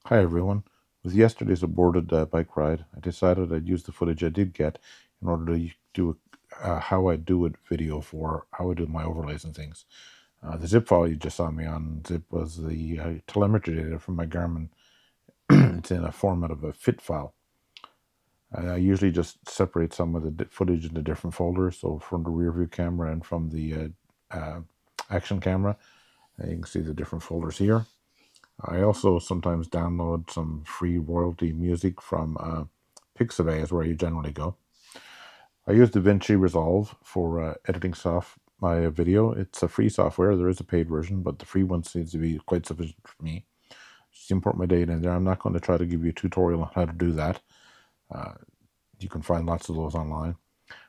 Hi everyone. With yesterday's aborted bike ride, I decided I'd use the footage I did get in order to do a how I do it video for how I do my overlays and things. The zip file you just saw me on zip was the telemetry data from my Garmin. It's in a format of a fit file. I usually just separate some of the footage into different folders. So from the rear view camera and from the action camera, you can see the different folders here. I also sometimes download some free royalty music from Pixabay is where you generally go. I use Davinci Resolve for editing my video. It's a free software. There is a paid version, but the free one seems to be quite sufficient for me. Just import my data in there. I'm not going to try to give you a tutorial on how to do that. You can find lots of those online.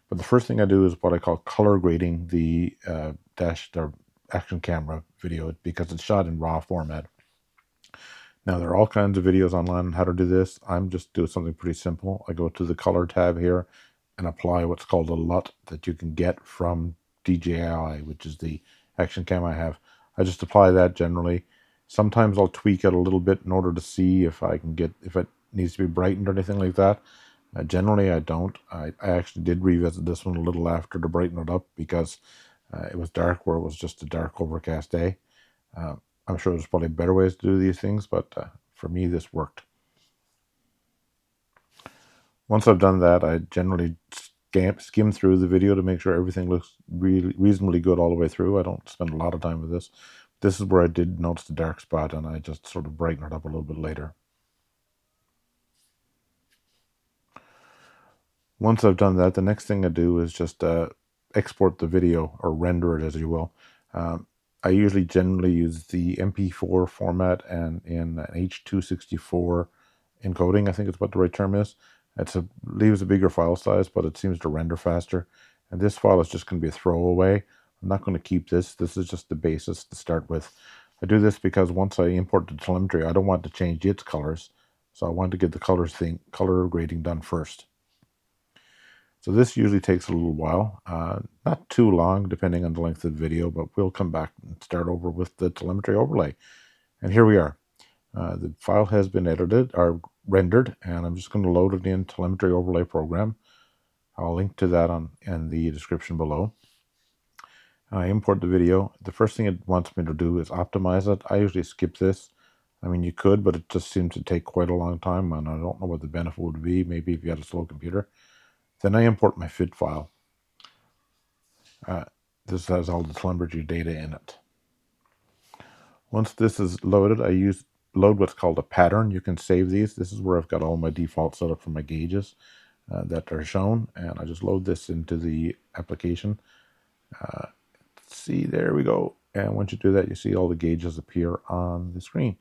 But the first thing I do is what I call color grading the action camera video because it's shot in RAW format. Now, there are all kinds of videos online on how to do this. I'm just doing something pretty simple. I go to the color tab here and apply what's called a LUT that you can get from DJI, which is the action cam I have. I just apply that generally. Sometimes I'll tweak it a little bit in order to see if I can if it needs to be brightened or anything like that. Generally, I don't. I actually did revisit this one a little after to brighten it up because it was dark where it was just a dark overcast day. I'm sure there's probably better ways to do these things, but for me, this worked. Once I've done that, I generally skim through the video to make sure everything looks really reasonably good all the way through. I don't spend a lot of time with this. This is where I did notice the dark spot, and I just sort of brighten it up a little bit later. Once I've done that, the next thing I do is just export the video, or render it as you will. I usually generally use the MP4 format and in an H.264 encoding, I think is what the right term is. Leaves a bigger file size, but it seems to render faster. And this file is just going to be a throwaway. I'm not going to keep this. This is just the basis to start with. I do this because once I import the telemetry, I don't want to change its colors. So I want to get the color grading done first. So this usually takes a little while, not too long depending on the length of the video, but we'll come back and start over with the telemetry overlay. And here we are. The file has been edited or rendered, and I'm just going to load it in Telemetry Overlay Program. I'll link to that in the description below. I import the video. The first thing it wants me to do is optimize it. I usually skip this. I mean, you could, but it just seems to take quite a long time, and I don't know what the benefit would be. Maybe if you had a slow computer. Then I import my fit file. This has all the telemetry data in it. Once this is loaded, I load what's called a pattern. You can save these. This is where I've got all my defaults set up for my gauges that are shown, and I just load this into the application. See, there we go. And once you do that, you see all the gauges appear on the screen.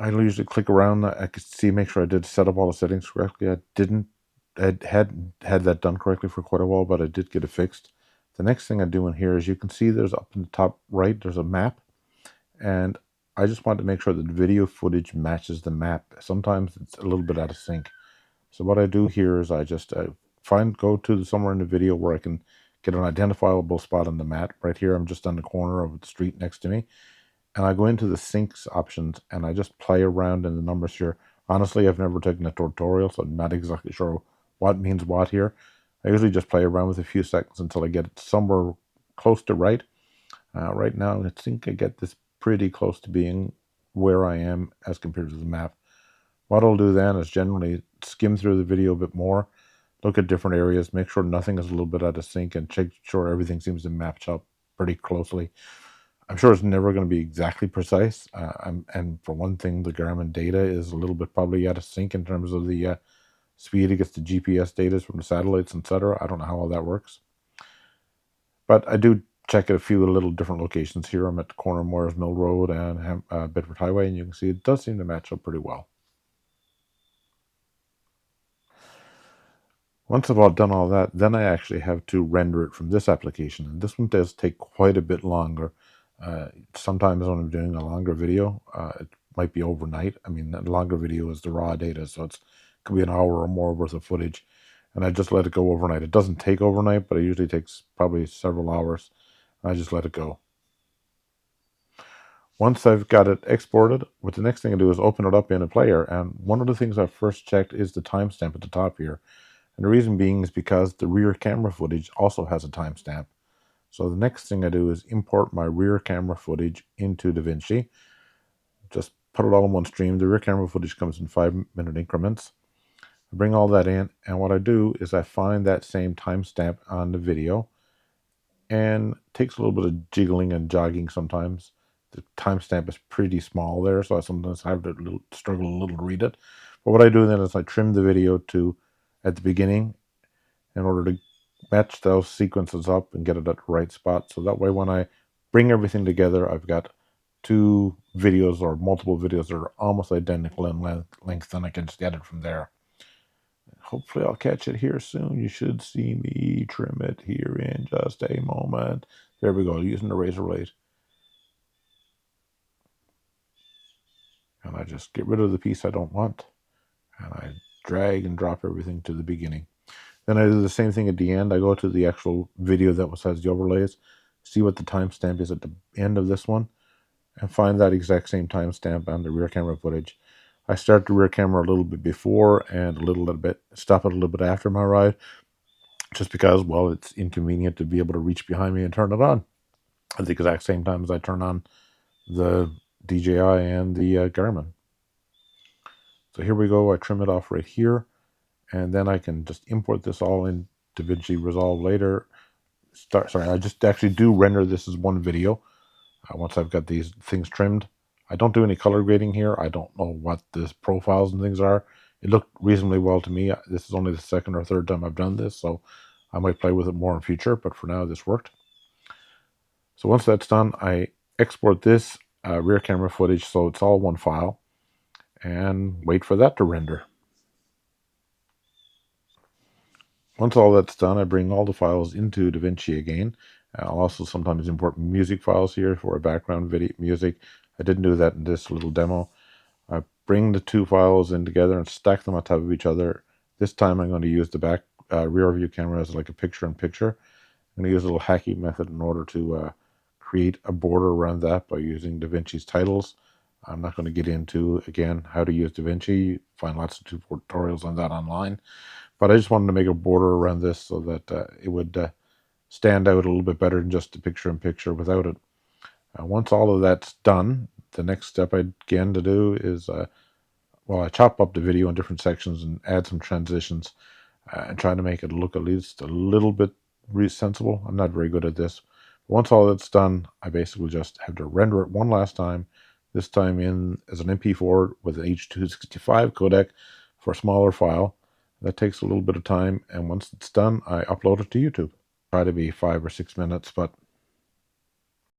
I usually click around. I could see, make sure I did set up all the settings correctly. I didn't. I hadn't had that done correctly for quite a while, but I did get it fixed. The next thing I do in here is you can see there's up in the top right, there's a map. And I just want to make sure that the video footage matches the map. Sometimes it's a little bit out of sync. So what I do here is I just go to somewhere in the video where I can get an identifiable spot on the map. Right here, I'm just on the corner of the street next to me. And I go into the syncs options and I just play around in the numbers here. Honestly, I've never taken a tutorial, so I'm not exactly sure what means what here. I usually just play around with a few seconds until I get it somewhere close to right. Right now, I think I get this pretty close to being where I am as compared to the map. What I'll do then is generally skim through the video a bit more, look at different areas, make sure nothing is a little bit out of sync, and check sure everything seems to match up pretty closely. I'm sure it's never going to be exactly precise. And for one thing, the Garmin data is a little bit probably out of sync in terms of the speed it gets the GPS data from the satellites, etc. I don't know how all that works. But I do check at a few little different locations here. I'm at the corner of Moyers Mill Road and Bedford Highway, and you can see it does seem to match up pretty well. Once I've done all that, then I actually have to render it from this application. And this one does take quite a bit longer. Sometimes when I'm doing a longer video, it might be overnight. I mean, the longer video is the raw data, so it could be an hour or more worth of footage. And I just let it go overnight. It doesn't take overnight, but it usually takes probably several hours. I just let it go. Once I've got it exported, what the next thing I do is open it up in a player. And one of the things I first checked is the timestamp at the top here. And the reason being is because the rear camera footage also has a timestamp. So the next thing I do is import my rear camera footage into Davinci. Just put it all in one stream. The rear camera footage comes in 5-minute increments. I bring all that in, and what I do is I find that same timestamp on the video, and it takes a little bit of jiggling and jogging sometimes. The timestamp is pretty small there, so I sometimes have to struggle a little to read it. But what I do then is I trim the video to at the beginning in order to match those sequences up and get it at the right spot. So that way when I bring everything together, I've got two videos or multiple videos that are almost identical in length, and I can just edit from there. Hopefully I'll catch it here soon. You should see me trim it here in just a moment. There we go, using the razor blade. And I just get rid of the piece I don't want. And I drag and drop everything to the beginning. Then I do the same thing at the end. I go to the actual video that has the overlays, see what the timestamp is at the end of this one, and find that exact same timestamp on the rear camera footage. I start the rear camera a little bit before and stop it a little bit after my ride, just because, well, it's inconvenient to be able to reach behind me and turn it on at the exact same time as I turn on the DJI and the Garmin. So here we go. I trim it off right here, and then I can just import this all in Davinci Resolve later. I just actually do render this as one video once I've got these things trimmed. I don't do any color grading here. I don't know what the profiles and things are. It looked reasonably well to me. This is only the second or third time I've done this, so I might play with it more in future, but for now this worked. So once that's done, I export this rear camera footage so it's all one file and wait for that to render. Once all that's done, I bring all the files into Davinci again. I'll also sometimes import music files here for a background video music. I didn't do that in this little demo. I bring the two files in together and stack them on top of each other. This time I'm going to use the back rear view camera as like a picture-in-picture. I'm going to use a little hacky method in order to create a border around that by using Davinci's titles. I'm not going to get into, again, how to use Davinci. You find lots of tutorials on that online. But I just wanted to make a border around this so that it would stand out a little bit better than just a picture-in-picture without it. Once all of that's done, the next step again to do is, I chop up the video in different sections and add some transitions and try to make it look at least a little bit sensible. I'm not very good at this. Once all that's done, I basically just have to render it one last time, this time in as an MP4 with an H.265 codec for a smaller file. That takes a little bit of time, and once it's done, I upload it to YouTube. Try to be 5 or 6 minutes, but